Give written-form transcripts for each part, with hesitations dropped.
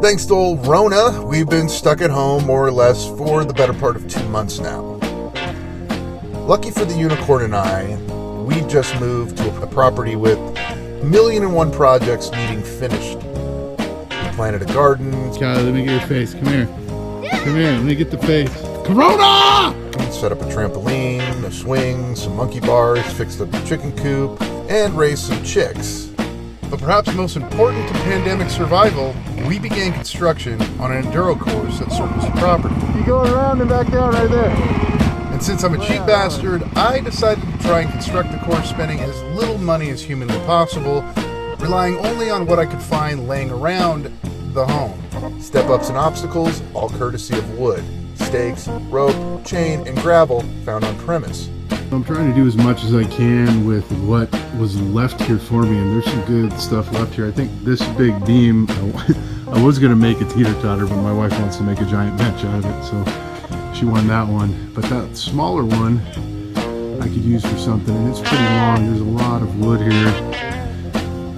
Thanks to old Rona, we've been stuck at home more or less for the better part of 2 months now. Lucky for the unicorn and I, we just moved to a property with 1,000,001 projects needing finished. We planted a garden. Skyler, let me get your face. Come here. Come here. Let me get the face. Corona! Set up a trampoline, a swing, some monkey bars, fixed up the chicken coop, and raised some chicks. But perhaps most important to pandemic survival, we began construction on an Enduro course that circles the property. You go around and back down right there. And since I'm a cheap bastard, I decided to try and construct the course spending as little money as humanly possible, relying only on what I could find laying around the home. Step-ups and obstacles, all courtesy of wood. Stakes, rope, chain, and gravel found on premise. I'm trying to do as much as I can with what was left here for me, and there's some good stuff left here. I think this big beam, I was going to make a teeter-totter, but my wife wants to make a giant bench out of it, so she won that one. But that smaller one I could use for something, and it's pretty long. There's a lot of wood here.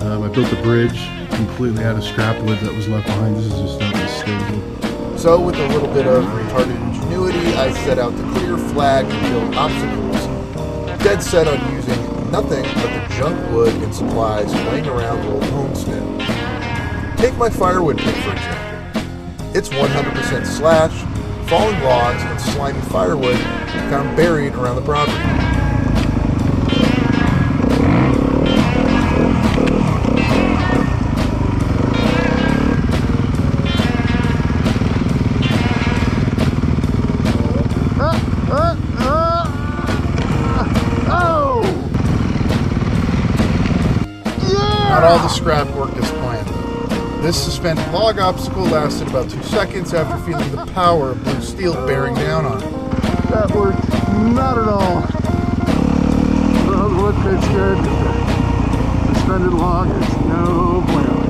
I built a bridge completely out of scrap wood that was left behind. This is just not stable. So with a little bit of retarded ingenuity, I set out to clear, flag, and build obstacles. Dead set on using nothing but the junk wood and supplies laying around the old homestead. Take my firewood pit for example. It's 100% slash, fallen logs, and slimy firewood found buried around the property. Not all the scrap worked as planned. This suspended log obstacle lasted about 2 seconds after feeling the power of blue steel bearing down on it. That worked not at all. Well, the wood pit's good. Suspended log is no bueno.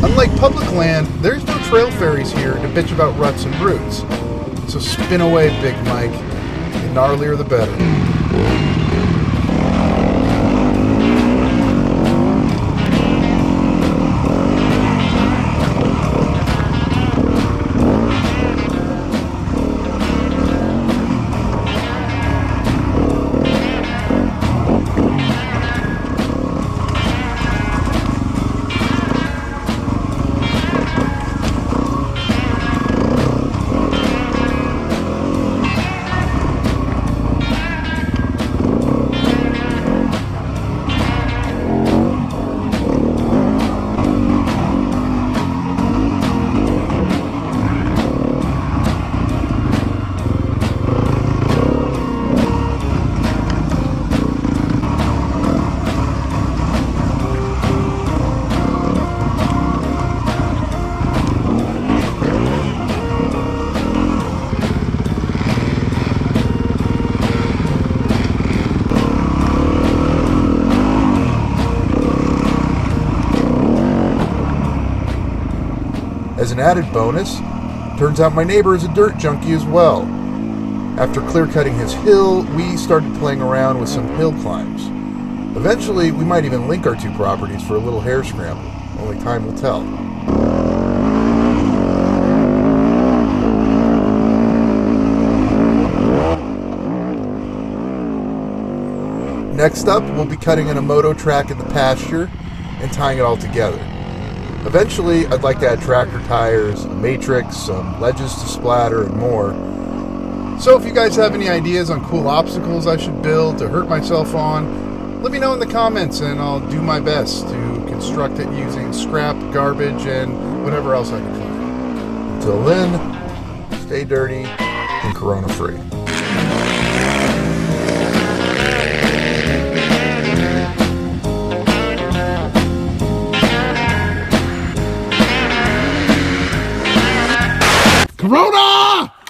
Unlike public land, there's no trail ferries here to bitch about ruts and roots. So spin away, Big Mike. The gnarlier the better. As an added bonus, turns out my neighbor is a dirt junkie as well. After clear cutting his hill, we started playing around with some hill climbs. Eventually, we might even link our 2 properties for a little hair scramble. Only time will tell. Next up, we'll be cutting in a moto track in the pasture and tying it all together. Eventually, I'd like to add tractor tires, a matrix, some ledges to splatter, and more. So if you guys have any ideas on cool obstacles I should build to hurt myself on, let me know in the comments and I'll do my best to construct it using scrap, garbage, and whatever else I can find. Until then, stay dirty and corona free. Corona!